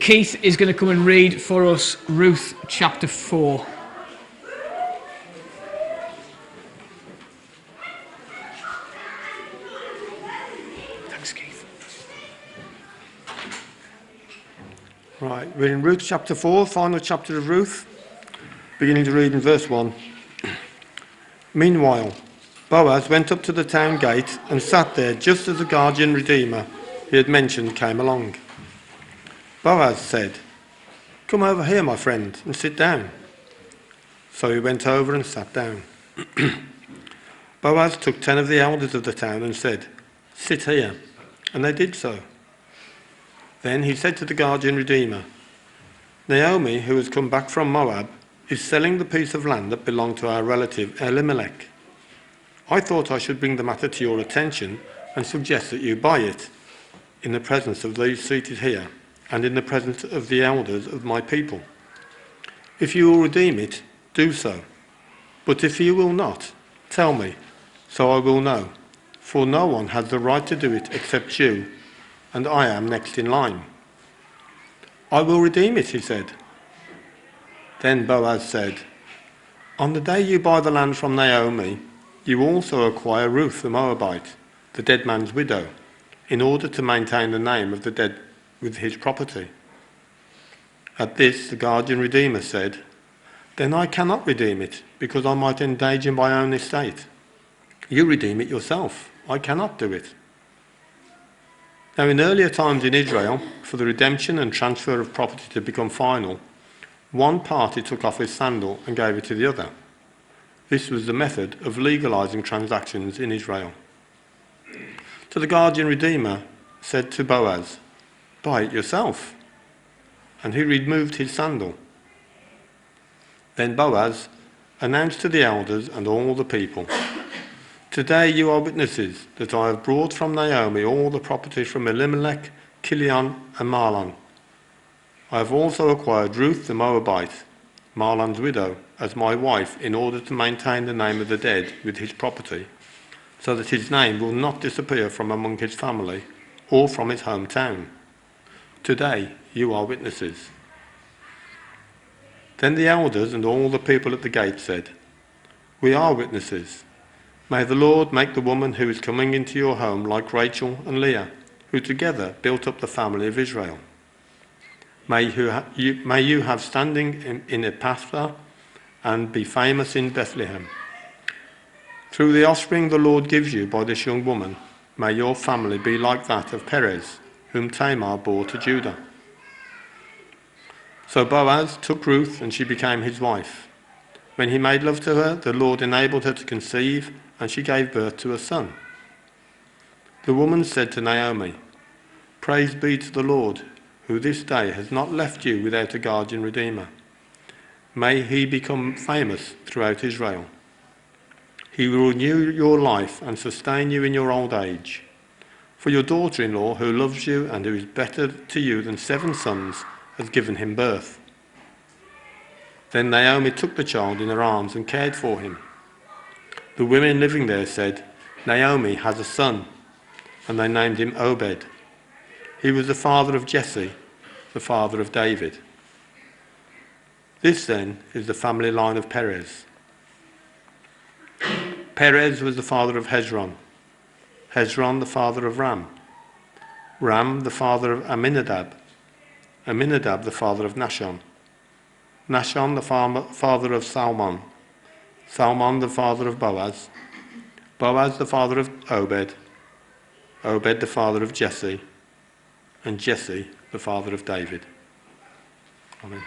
Keith is going to come and read for us Ruth chapter 4. Thanks, Keith. Right, we're in Ruth chapter 4, final chapter of Ruth, beginning to read in verse 1. Meanwhile, Boaz went up to the town gate and sat there just as the guardian redeemer he had mentioned came along. Boaz said, "Come over here, my friend, and sit down." So he went over and sat down. Boaz took 10 of the elders of the town and said, "Sit here," and they did so. Then he said to the guardian redeemer, "Naomi, who has come back from Moab, is selling the piece of land that belonged to our relative Elimelech. I thought I should bring the matter to your attention and suggest that you buy it, in the presence of those seated here, and in the presence of the elders of my people. If you will redeem it, do so. But if you will not, tell me, so I will know, for no one has the right to do it except you, and I am next in line." "I will redeem it," he said. Then Boaz said, "On the day you buy the land from Naomi, you also acquire Ruth the Moabite, the dead man's widow, in order to maintain the name of the dead with his property." At this, the guardian redeemer said, "Then I cannot redeem it, because I might endanger my own estate. You redeem it yourself. I cannot do it." Now, in earlier times in Israel, for the redemption and transfer of property to become final, one party took off his sandal and gave it to the other. This was the method of legalizing transactions in Israel. So the guardian redeemer said to Boaz, "Buy it yourself." And he removed his sandal. Then Boaz announced to the elders and all the people, "Today you are witnesses that I have brought from Naomi all the property from Elimelech, Kilion, and Mahlon. I have also acquired Ruth the Moabite, Mahlon's widow, as my wife in order to maintain the name of the dead with his property, so that his name will not disappear from among his family or from his hometown. Today you are witnesses." Then the elders and all the people at the gate said, "We are witnesses. May the Lord make the woman who is coming into your home like Rachel and Leah, who together built up the family of Israel. May you have standing in Ephrathah and be famous in Bethlehem. Through the offspring the Lord gives you by this young woman, may your family be like that of Perez, whom Tamar bore to Judah." So Boaz took Ruth and she became his wife. When he made love to her, the Lord enabled her to conceive, and she gave birth to a son. The woman said to Naomi, "Praise be to the Lord, who this day has not left you without a guardian redeemer. May he become famous throughout Israel. He will renew your life and sustain you in your old age. For your daughter-in-law, who loves you and who is better to you than 7 sons, has given him birth." Then Naomi took the child in her arms and cared for him. The women living there said, "Naomi has a son," and they named him Obed. He was the father of Jesse, the father of David. This then is the family line of Perez. Perez was the father of Hezron, Hezron the father of Ram, Ram the father of Amminadab, Amminadab the father of Nahshon, Nahshon the father of Salmon, Salmon the father of Boaz, Boaz the father of Obed, Obed the father of Jesse, and Jesse the father of David. Amen.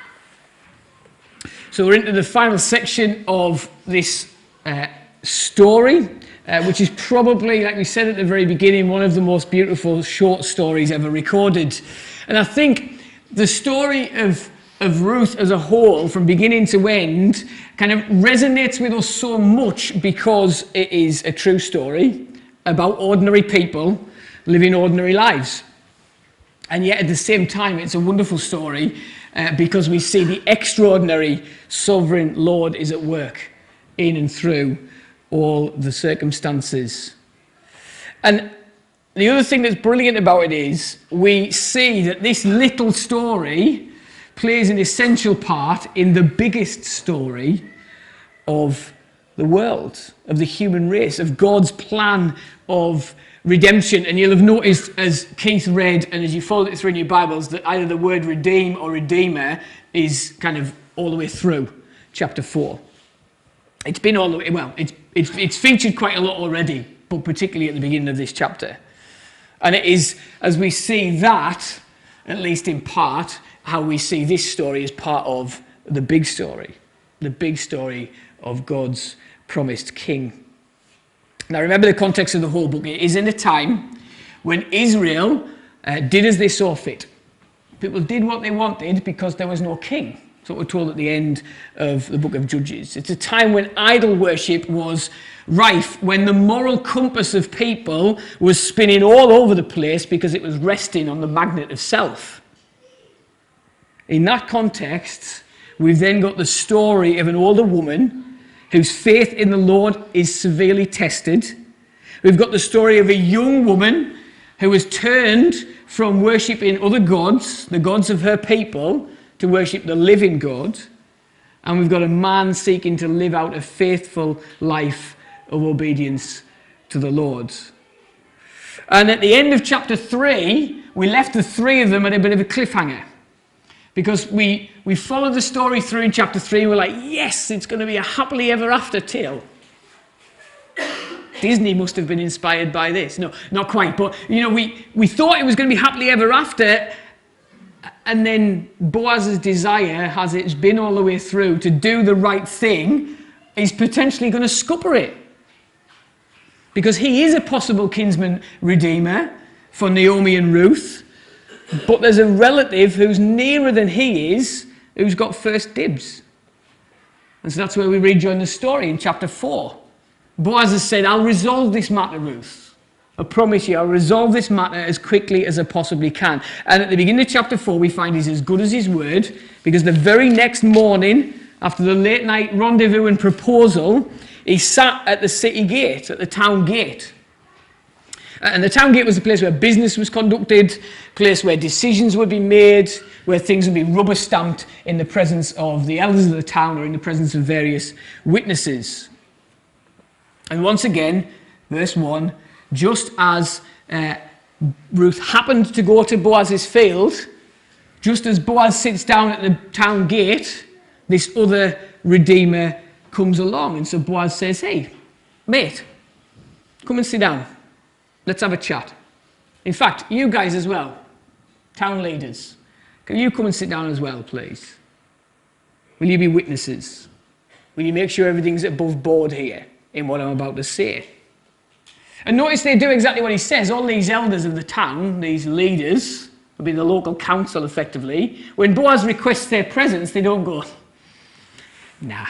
So we're into the final section of this story, which is probably, like we said at the very beginning, one of the most beautiful short stories ever recorded. And I think the story of Ruth as a whole, from beginning to end, kind of resonates with us so much because it is a true story about ordinary people living ordinary lives. And yet at the same time, it's a wonderful story because we see the extraordinary sovereign Lord is at work in and through all the circumstances. And the other thing that's brilliant about it is we see that this little story plays an essential part in the biggest story of the world, of the human race, of God's plan of redemption. And you'll have noticed as Keith read and as you followed it through in your Bibles that either the word redeem or redeemer is kind of all the way through chapter 4. It's been all the way, well, it's featured quite a lot already, but particularly at the beginning of this chapter. And it is, as we see that, at least in part, how we see this story as part of the big story of God's promised king. Now remember the context of the whole book. It is in a time when Israel did as they saw fit. People did what they wanted because there was no king. That's what we're told at the end of the book of Judges. It's a time when idol worship was rife, when the moral compass of people was spinning all over the place because it was resting on the magnet of self. In that context, we've then got the story of an older woman whose faith in the Lord is severely tested. We've got the story of a young woman who has turned from worshipping other gods, the gods of her people, to worship the living God. And we've got a man seeking to live out a faithful life of obedience to the Lord. And at the end of chapter 3, we left the three of them at a bit of a cliffhanger. Because we followed the story through in chapter 3, and we're like, yes, it's going to be a happily ever after tale. Disney must have been inspired by this. No, not quite. But, we thought it was going to be happily ever after, and then Boaz's desire, as it's been all the way through, to do the right thing, is potentially going to scupper it. Because he is a possible kinsman redeemer for Naomi and Ruth, but there's a relative who's nearer than he is, who's got first dibs. And so that's where we rejoin the story in chapter 4. Boaz has said, I'll resolve this matter, Ruth. I promise you, I'll resolve this matter as quickly as I possibly can. And at the beginning of chapter 4, we find he's as good as his word, because the very next morning, after the late night rendezvous and proposal, he sat at the city gate, at the town gate. And the town gate was the place where business was conducted, a place where decisions would be made, where things would be rubber stamped in the presence of the elders of the town or in the presence of various witnesses. And once again, verse 1, just as Ruth happened to go to Boaz's field, just as Boaz sits down at the town gate, this other redeemer comes along. And so Boaz says, hey, mate, come and sit down. Let's have a chat. In fact, you guys as well, town leaders, can you come and sit down as well, please? Will you be witnesses? Will you make sure everything's above board here in what I'm about to say? And notice they do exactly what he says. All these elders of the town, these leaders, would be the local council effectively, when Boaz requests their presence, they don't go, nah.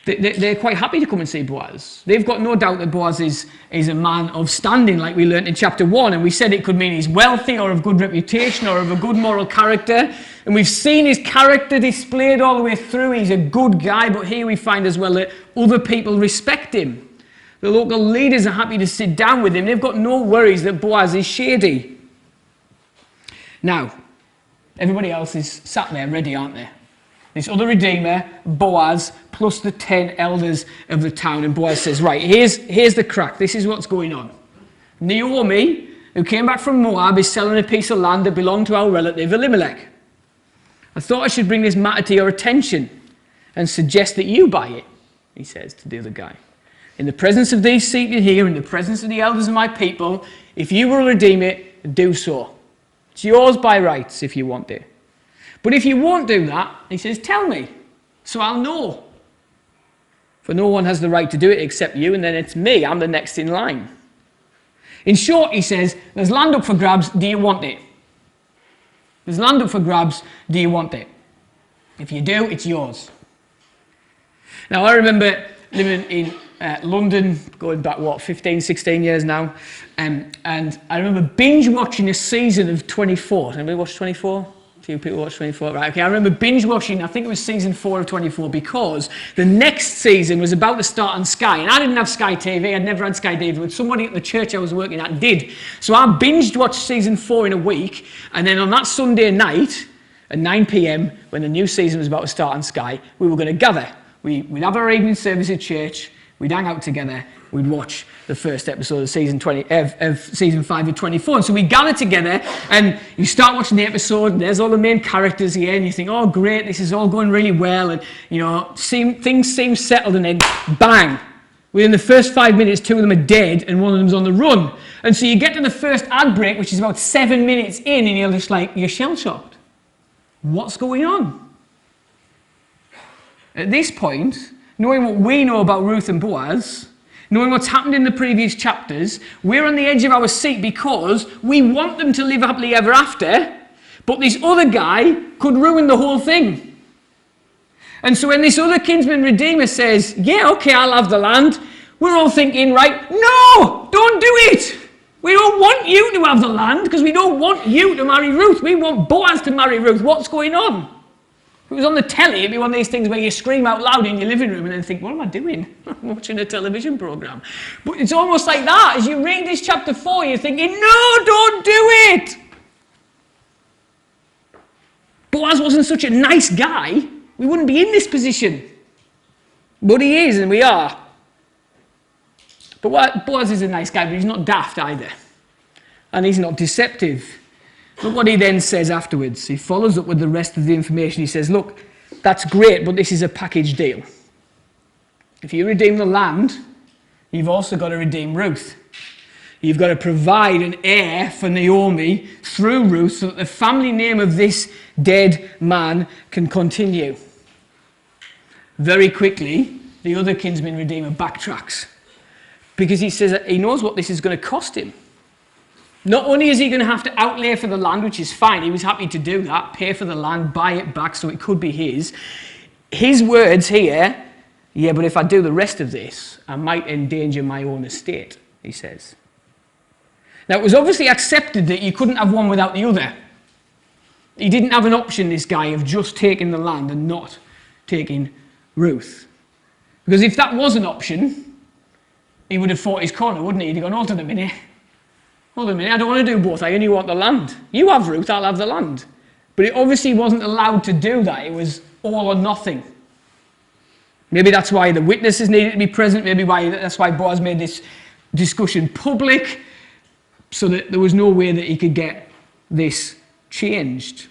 They're quite happy to come and see Boaz. They've got no doubt that Boaz is a man of standing, like we learnt in chapter 1. And we said it could mean he's wealthy or of good reputation or of a good moral character. And we've seen his character displayed all the way through. He's a good guy, but here we find as well that other people respect him. The local leaders are happy to sit down with him. They've got no worries that Boaz is shady. Now, everybody else is sat there ready, aren't they? This other redeemer, Boaz, plus the 10 elders of the town. And Boaz says, right, here's the crack. This is what's going on. Naomi, who came back from Moab, is selling a piece of land that belonged to our relative Elimelech. I thought I should bring this matter to your attention and suggest that you buy it, he says to the other guy. In the presence of these seated here, in the presence of the elders of my people, if you will redeem it, do so. It's yours by rights if you want it. But if you won't do that, he says, tell me, so I'll know. For no one has the right to do it except you, and then it's me. I'm the next in line. In short, he says, there's land up for grabs. Do you want it? There's land up for grabs. Do you want it? If you do, it's yours. Now, I remember living in London, going back, 15, 16 years now. And I remember binge watching a season of 24. Anybody watch 24? Few people watch 24. Right, okay, I remember binge watching, I think it was season 4 of 24, because the next season was about to start on Sky, and I didn't have Sky TV, I'd never had Sky TV, but somebody at the church I was working at did. So I binged watched season 4 in a week, and then on that Sunday night, at 9 p.m, when the new season was about to start on Sky, we were going to gather. We'd have our evening service at church, we'd hang out together, we'd watch the first episode of season 5 of 24. And so we gather together, and you start watching the episode, and there's all the main characters here, and you think, oh great, this is all going really well, and things seem settled, and then bang, within the first 5 minutes, 2 of them are dead, and one of them's on the run. And so you get to the first ad break, which is about 7 minutes in, and you're just like, you're shell-shocked. What's going on? At this point, knowing what we know about Ruth and Boaz, knowing what's happened in the previous chapters, we're on the edge of our seat because we want them to live happily ever after, but this other guy could ruin the whole thing. And so when this other kinsman redeemer says, yeah, okay, I'll have the land, we're all thinking, right, no, don't do it. We don't want you to have the land because we don't want you to marry Ruth. We want Boaz to marry Ruth. What's going on? If it was on the telly, it'd be one of these things where you scream out loud in your living room and then think, what am I doing? I'm watching a television programme. But it's almost like that. As you read this chapter 4, you're thinking, no, don't do it. Boaz wasn't such a nice guy. We wouldn't be in this position. But he is, and we are. But Boaz is a nice guy, but he's not daft either. And he's not deceptive. Look what he then says afterwards. He follows up with the rest of the information. He says, look, that's great, but this is a package deal. If you redeem the land, you've also got to redeem Ruth. You've got to provide an heir for Naomi through Ruth so that the family name of this dead man can continue. Very quickly, the other kinsman redeemer backtracks because he says that he knows what this is going to cost him. Not only is he going to have to outlay for the land, which is fine, he was happy to do that, pay for the land, buy it back so it could be his. His words here, yeah, but if I do the rest of this, I might endanger my own estate, he says. Now, it was obviously accepted that you couldn't have one without the other. He didn't have an option, this guy, of just taking the land and not taking Ruth. Because if that was an option, he would have fought his corner, wouldn't he? He'd have gone, hold on a minute, I don't want to do both. I only want the land. You have Ruth, I'll have the land. But it obviously wasn't allowed to do that. It was all or nothing. Maybe that's why the witnesses needed to be present. Maybe that's why Boaz made this discussion public, so that there was no way that he could get this changed.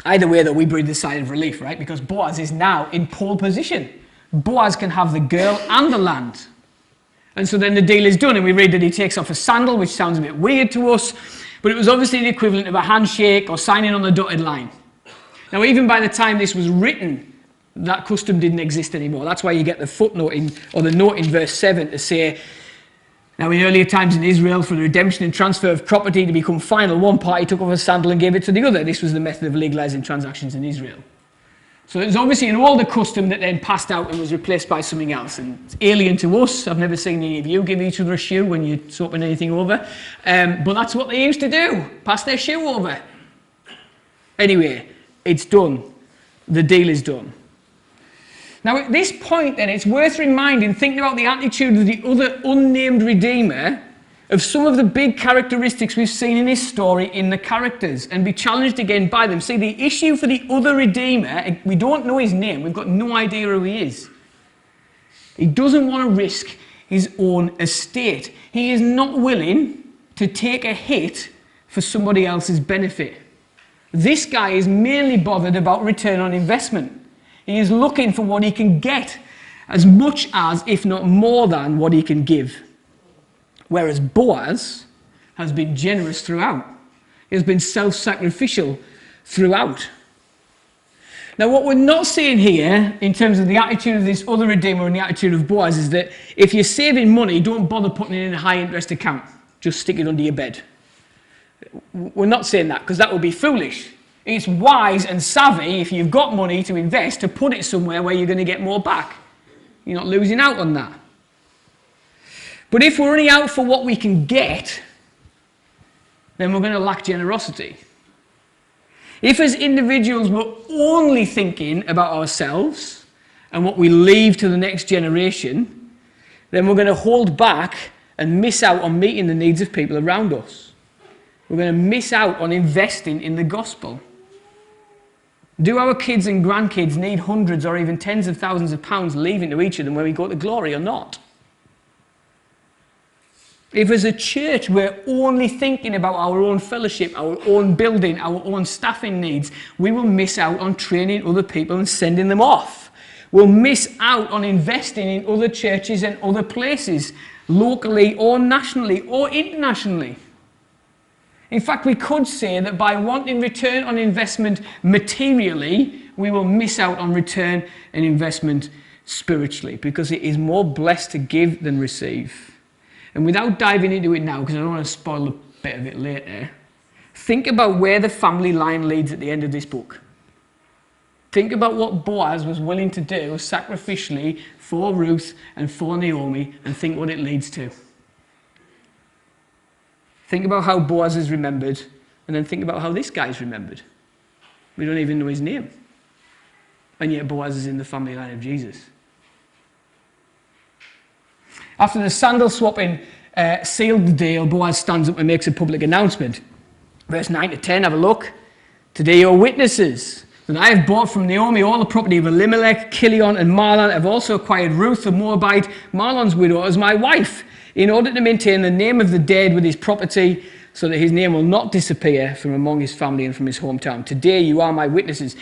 Either way, though, we breathe a sigh of relief, right? Because Boaz is now in pole position. Boaz can have the girl and the land. And so then the deal is done, and we read that he takes off a sandal, which sounds a bit weird to us, but it was obviously the equivalent of a handshake or signing on the dotted line. Now, even by the time this was written, that custom didn't exist anymore. That's why you get the footnote or the note in verse 7 to say, now in earlier times in Israel, for the redemption and transfer of property to become final, one party took off a sandal and gave it to the other. This was the method of legalizing transactions in Israel. So it was obviously an older custom that then passed out and was replaced by something else. And it's alien to us. I've never seen any of you give each other a shoe when you're swapping anything over. But that's what they used to do, pass their shoe over. Anyway, it's done. The deal is done. Now at this point then, it's worth reminding, thinking about the attitude of the other unnamed redeemer, of some of the big characteristics we've seen in this story in the characters, and be challenged again by them. See, the issue for the other redeemer, we don't know his name, we've got no idea who he is. He doesn't want to risk his own estate. He is not willing to take a hit for somebody else's benefit. This guy is mainly bothered about return on investment. He is looking for what he can get, as much as, if not more than, what he can give. Whereas Boaz has been generous throughout. He has been self-sacrificial throughout. Now, what we're not seeing here, in terms of the attitude of this other redeemer and the attitude of Boaz, is that if you're saving money, don't bother putting it in a high-interest account. Just stick it under your bed. We're not saying that, because that would be foolish. It's wise and savvy, if you've got money to invest, to put it somewhere where you're going to get more back. You're not losing out on that. But if we're only out for what we can get, then we're going to lack generosity. If as individuals we're only thinking about ourselves and what we leave to the next generation, then we're going to hold back and miss out on meeting the needs of people around us. We're going to miss out on investing in the gospel. Do our kids and grandkids need hundreds or even tens of thousands of pounds leaving to each of them when we go to glory or not? If as a church we're only thinking about our own fellowship, our own building, our own staffing needs, we will miss out on training other people and sending them off. We'll miss out on investing in other churches and other places, locally or nationally or internationally. In fact, we could say that by wanting return on investment materially, we will miss out on return and investment spiritually, because it is more blessed to give than receive. And without diving into it now, because I don't want to spoil a bit of it later, think about where the family line leads at the end of this book. Think about what Boaz was willing to do sacrificially for Ruth and for Naomi, and think what it leads to. Think about how Boaz is remembered, and then think about how this guy's remembered. We don't even know his name. And yet Boaz is in the family line of Jesus. After the sandal swapping sealed the deal, Boaz stands up and makes a public announcement. Verse 9 to 10, have a look. Today you're witnesses that I have bought from Naomi all the property of Elimelech, Chilion, and Mahlon. I've also acquired Ruth the Moabite, Mahlon's widow, as my wife, in order to maintain the name of the dead with his property, so that his name will not disappear from among his family and from his hometown. Today you are my witnesses.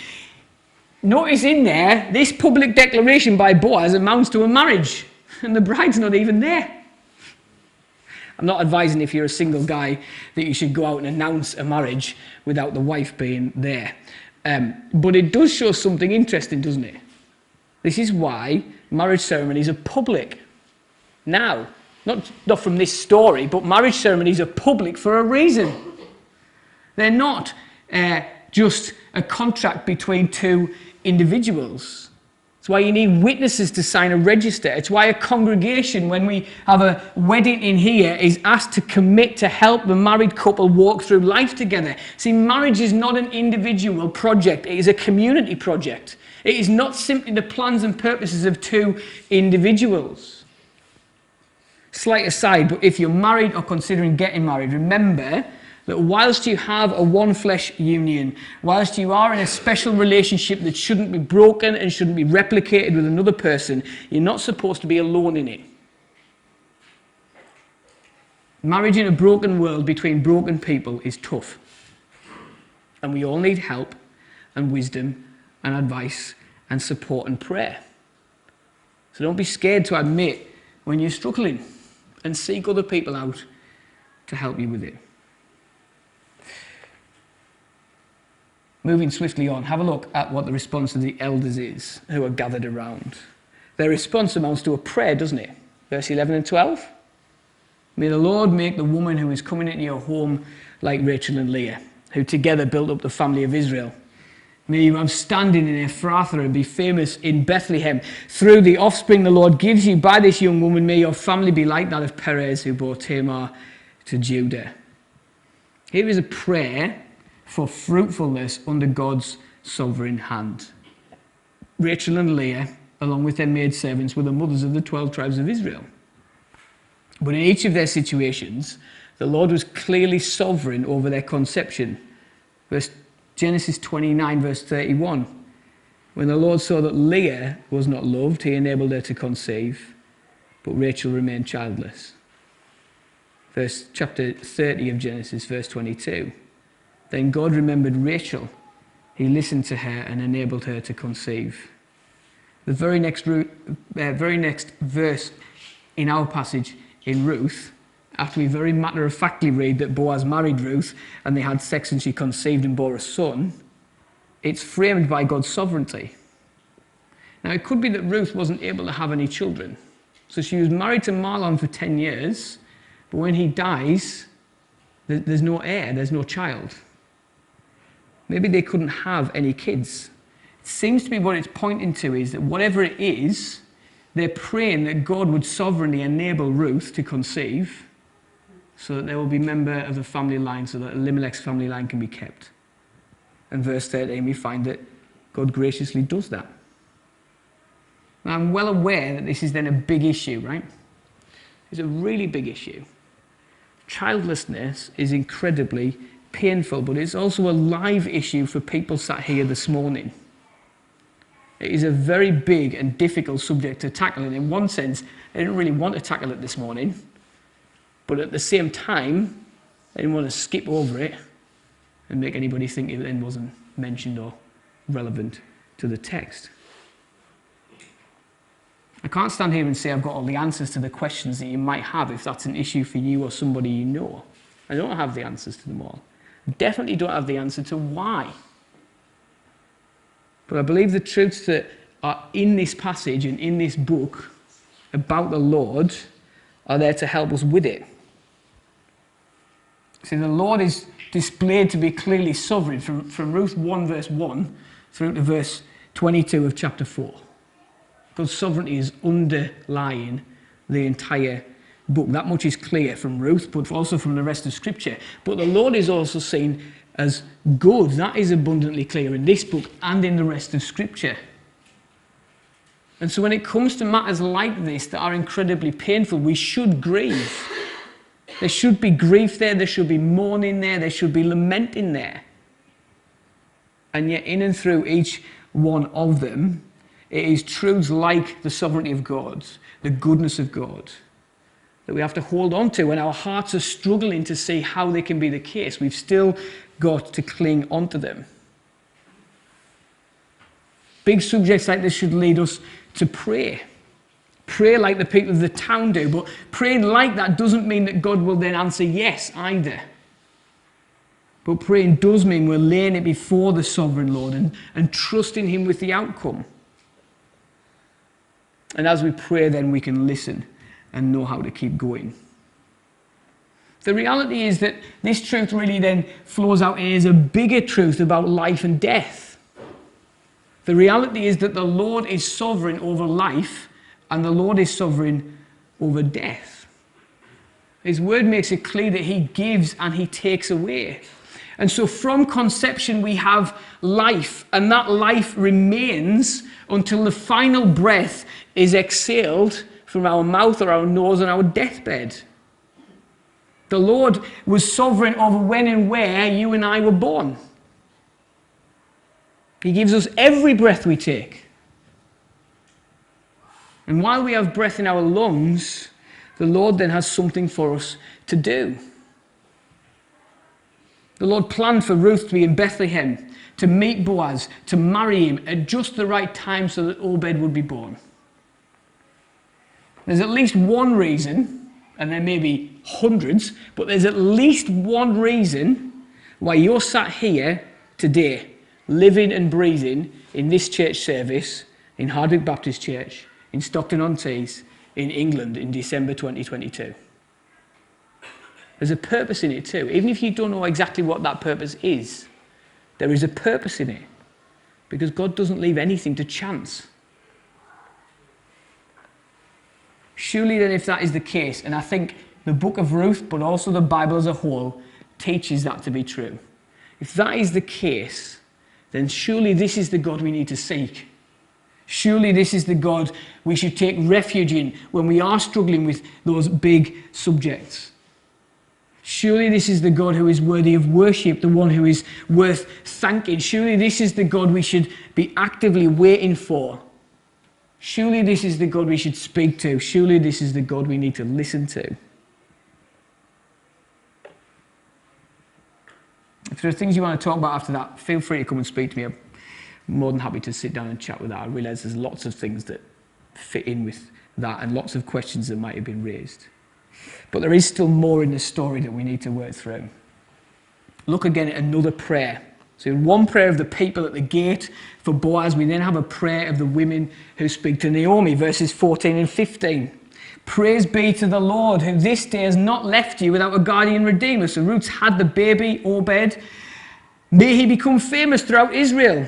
Notice in there, this public declaration by Boaz amounts to a marriage. And the bride's not even there. I'm not advising, if you're a single guy, that you should go out and announce a marriage without the wife being there. But it does show something interesting, doesn't it? This is why marriage ceremonies are public. Now, not from this story, but marriage ceremonies are public for a reason. They're not just a contract between two individuals. It's why you need witnesses to sign a register. It's why a congregation, when we have a wedding in here, is asked to commit to help the married couple walk through life together. See, marriage is not an individual project. It is a community project. It is not simply the plans and purposes of two individuals. Slight aside, but if you're married or considering getting married, remember that whilst you have a one flesh union, whilst you are in a special relationship that shouldn't be broken and shouldn't be replicated with another person, you're not supposed to be alone in it. Marriage in a broken world between broken people is tough. And we all need help and wisdom and advice and support and prayer. So don't be scared to admit when you're struggling, and seek other people out to help you with it. Moving swiftly on, have a look at what the response of the elders is who are gathered around. Their response amounts to a prayer, doesn't it? Verse 11 and 12. May the Lord make the woman who is coming into your home like Rachel and Leah, who together built up the family of Israel. May you have standing in Ephrathah and be famous in Bethlehem. Through the offspring the Lord gives you by this young woman, may your family be like that of Perez, who bore Tamar to Judah. Here is a prayer for fruitfulness under God's sovereign hand. Rachel and Leah, along with their maidservants, were the mothers of the 12 tribes of Israel. But in each of their situations, the Lord was clearly sovereign over their conception. Genesis 29, verse 31. When the Lord saw that Leah was not loved, he enabled her to conceive, but Rachel remained childless. Chapter 30 of Genesis, verse 22. Then God remembered Rachel. He listened to her and enabled her to conceive. The very next verse in our passage in Ruth, after we very matter-of-factly read that Boaz married Ruth and they had sex and she conceived and bore a son, it's framed by God's sovereignty. Now, it could be that Ruth wasn't able to have any children. So she was married to Mahlon for 10 years, but when he dies, there's no heir, there's no child. Maybe they couldn't have any kids. It seems to be what it's pointing to is that whatever it is, they're praying that God would sovereignly enable Ruth to conceive, so that there will be a member of the family line, so that Elimelech's family line can be kept. And verse 13, we find that God graciously does that. Now, I'm well aware that this is then a big issue, right? It's a really big issue. Childlessness is incredibly painful, but it's also a live issue for people sat here this morning. It is a very big and difficult subject to tackle, and in one sense, I didn't really want to tackle it this morning, but at the same time, I didn't want to skip over it and make anybody think it then wasn't mentioned or relevant to the text. I can't stand here and say I've got all the answers to the questions that you might have if that's an issue for you or somebody you know. I don't have the answers to them all. I definitely don't have the answer to why. But I believe the truths that are in this passage and in this book about the Lord are there to help us with it. See, the Lord is displayed to be clearly sovereign from Ruth 1 verse 1 through to verse 22 of chapter 4. God's sovereignty is underlying the entire book. That much is clear from Ruth, but also from the rest of Scripture. But the Lord is also seen as good. That is abundantly clear in this book and in the rest of Scripture. And so when it comes to matters like this that are incredibly painful, we should grieve. There should be grief there should be mourning there should be lamenting there. And yet in and through each one of them, it is truths like the sovereignty of God, the goodness of God, that we have to hold on to when our hearts are struggling to see how they can be the case. We've still got to cling onto them. Big subjects like this should lead us to pray. Pray like the people of the town do, but praying like that doesn't mean that God will then answer yes either. But praying does mean we're laying it before the sovereign Lord and trusting him with the outcome. And as we pray, then we can listen and know how to keep going. The reality is that this truth really then flows out as a bigger truth about life and death. The reality is that the Lord is sovereign over life and the Lord is sovereign over death. His word makes it clear that he gives and he takes away. And so from conception we have life, and that life remains until the final breath is exhaled from our mouth or our nose on our deathbed. The Lord was sovereign over when and where you and I were born. He gives us every breath we take. And while we have breath in our lungs, the Lord then has something for us to do. The Lord planned for Ruth to be in Bethlehem, to meet Boaz, to marry him at just the right time so that Obed would be born. There's at least one reason, and there may be hundreds, but there's at least one reason why you're sat here today, living and breathing in this church service, in Hardwick Baptist Church, in Stockton-on-Tees, in England in December 2022. There's a purpose in it too. Even if you don't know exactly what that purpose is, there is a purpose in it. Because God doesn't leave anything to chance. Surely then if that is the case, and I think the book of Ruth, but also the Bible as a whole, teaches that to be true. If that is the case, then surely this is the God we need to seek. Surely this is the God we should take refuge in when we are struggling with those big subjects. Surely this is the God who is worthy of worship, the one who is worth thanking. Surely this is the God we should be actively waiting for. Surely this is the God we should speak to. Surely this is the God we need to listen to. If there are things you want to talk about after that, feel free to come and speak to me. I'm more than happy to sit down and chat with that. I realise there's lots of things that fit in with that and lots of questions that might have been raised. But there is still more in the story that we need to work through. Look again at another prayer. So one prayer of the people at the gate for Boaz. We then have a prayer of the women who speak to Naomi, verses 14 and 15. Praise be to the Lord, who this day has not left you without a guardian redeemer. So Ruth's had the baby, Obed. May he become famous throughout Israel.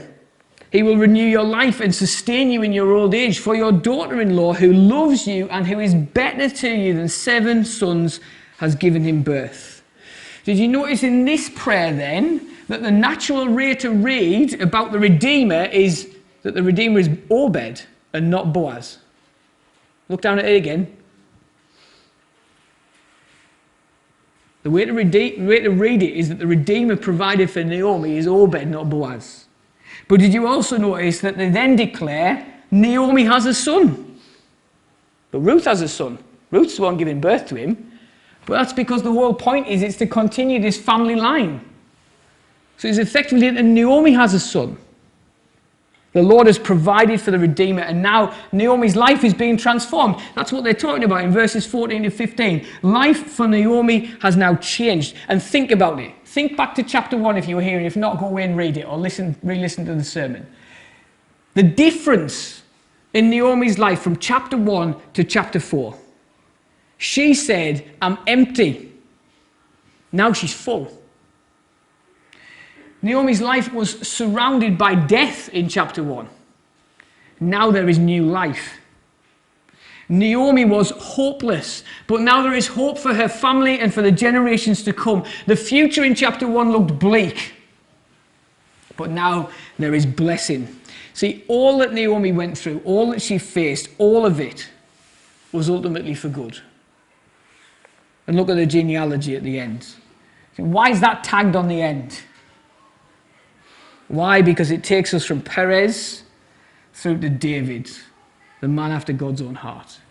He will renew your life and sustain you in your old age. For your daughter-in-law, who loves you and who is better to you than 7 sons, has given him birth. Did you notice in this prayer then, that the natural way to read about the Redeemer is that the Redeemer is Obed and not Boaz. Look down at it again. The way to read it is that the Redeemer provided for Naomi is Obed, not Boaz. But did you also notice that they then declare Naomi has a son? But Ruth has a son. Ruth's the one giving birth to him. But that's because the whole point is it's to continue this family line. So it's effectively that Naomi has a son. The Lord has provided for the Redeemer, and now Naomi's life is being transformed. That's what they're talking about in verses 14 to 15. Life for Naomi has now changed. And think about it. Think back to chapter 1 if you were here, and if not, go away and read it or re-listen to the sermon. The difference in Naomi's life from chapter 1 to chapter 4. She said, I'm empty. Now she's full. Naomi's life was surrounded by death in chapter 1. Now there is new life. Naomi was hopeless, but now there is hope for her family and for the generations to come. The future in chapter 1 looked bleak, but now there is blessing. See, all that Naomi went through, all that she faced, all of it was ultimately for good. And look at the genealogy at the end. See, why is that tagged on the end? Why? Because it takes us from Perez through to David, the man after God's own heart.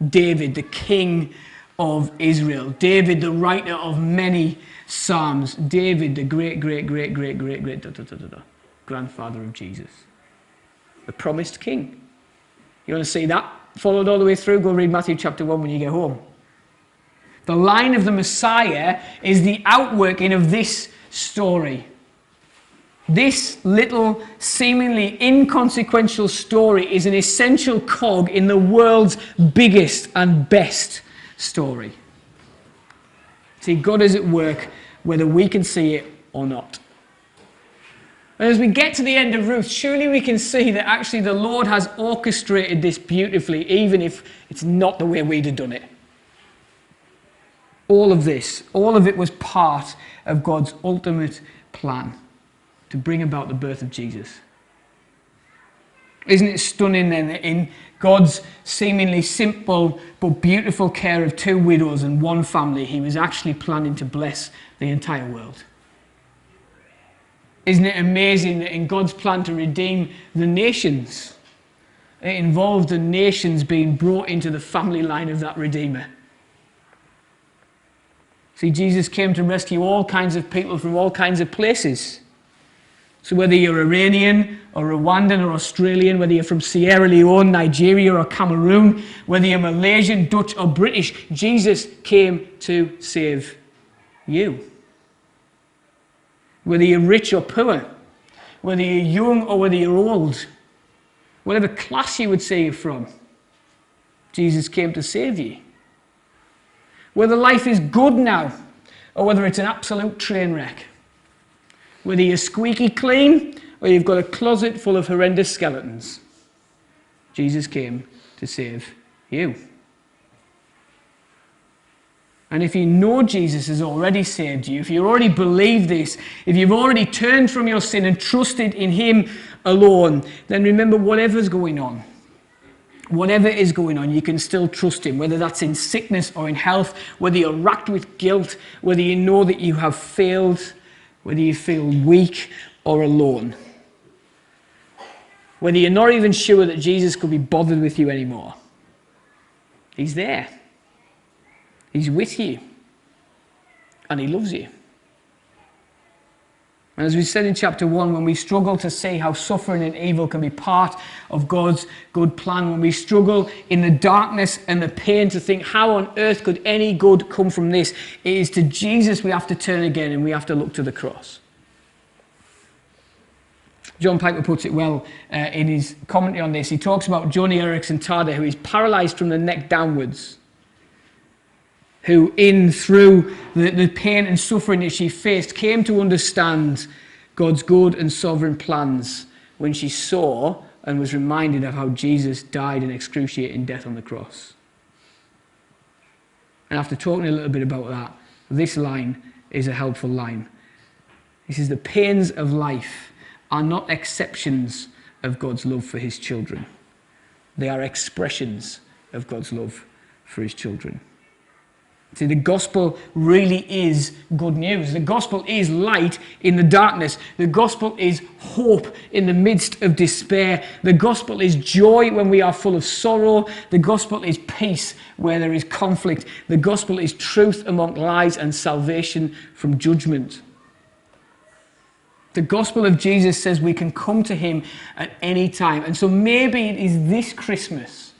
David, the king of Israel. David, the writer of many psalms. David, the great grandfather of Jesus. The promised king. You want to see that followed all the way through? Go read Matthew chapter 1 when you get home. The line of the Messiah is the outworking of this story. This little, seemingly inconsequential story is an essential cog in the world's biggest and best story. See, God is at work whether we can see it or not. And as we get to the end of Ruth, surely we can see that actually the Lord has orchestrated this beautifully, even if it's not the way we'd have done it. All of this, all of it was part of God's ultimate plan to bring about the birth of Jesus. Isn't it stunning then that in God's seemingly simple but beautiful care of two widows and one family, he was actually planning to bless the entire world? Isn't it amazing that in God's plan to redeem the nations, it involved the nations being brought into the family line of that Redeemer? See, Jesus came to rescue all kinds of people from all kinds of places. So whether you're Iranian or Rwandan or Australian, whether you're from Sierra Leone, Nigeria or Cameroon, whether you're Malaysian, Dutch or British, Jesus came to save you. Whether you're rich or poor, whether you're young or whether you're old, whatever class you would say you're from, Jesus came to save you. Whether life is good now or whether it's an absolute train wreck, whether you're squeaky clean or you've got a closet full of horrendous skeletons, Jesus came to save you. And if you know Jesus has already saved you, if you already believe this, if you've already turned from your sin and trusted in him alone, then remember, whatever is going on, you can still trust him, whether that's in sickness or in health, whether you're racked with guilt, whether you know that you have failed, whether you feel weak or alone, whether you're not even sure that Jesus could be bothered with you anymore. He's there. He's with you. And he loves you. And as we said in chapter 1, when we struggle to see how suffering and evil can be part of God's good plan, when we struggle in the darkness and the pain to think, how on earth could any good come from this? It is to Jesus we have to turn again, and we have to look to the cross. John Piper puts it well in his commentary on this. He talks about Joni Eareckson Tada, who is paralyzed from the neck downwards, who through the pain and suffering that she faced, came to understand God's good and sovereign plans when she saw and was reminded of how Jesus died an excruciating death on the cross. And after talking a little bit about that, this line is a helpful line. He says the pains of life are not exceptions of God's love for his children. They are expressions of God's love for his children. See, the gospel really is good news. The gospel is light in the darkness. The gospel is hope in the midst of despair. The gospel is joy when we are full of sorrow. The gospel is peace where there is conflict. The gospel is truth among lies and salvation from judgment. The gospel of Jesus says we can come to him at any time. And so maybe it is this Christmas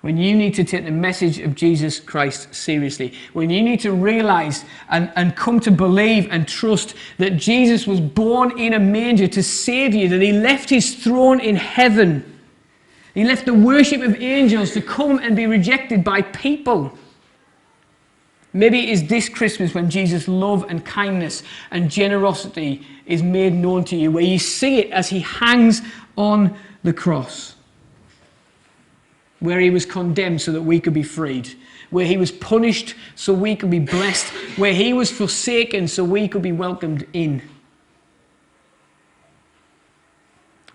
when you need to take the message of Jesus Christ seriously, when you need to realize and come to believe and trust that Jesus was born in a manger to save you, that he left his throne in heaven. He left the worship of angels to come and be rejected by people. Maybe it is this Christmas when Jesus' love and kindness and generosity is made known to you, where you see it as he hangs on the cross, where he was condemned so that we could be freed, where he was punished so we could be blessed, where he was forsaken so we could be welcomed in.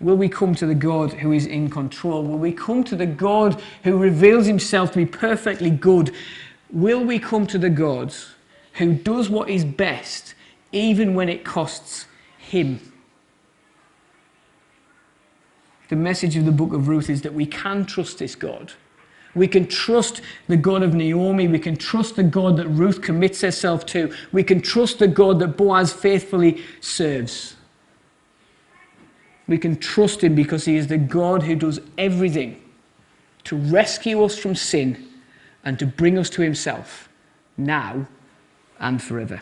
Will we come to the God who is in control? Will we come to the God who reveals himself to be perfectly good? Will we come to the God who does what is best even when it costs him? The message of the book of Ruth is that we can trust this God. We can trust the God of Naomi. We can trust the God that Ruth commits herself to. We can trust the God that Boaz faithfully serves. We can trust him because he is the God who does everything to rescue us from sin and to bring us to himself now and forever.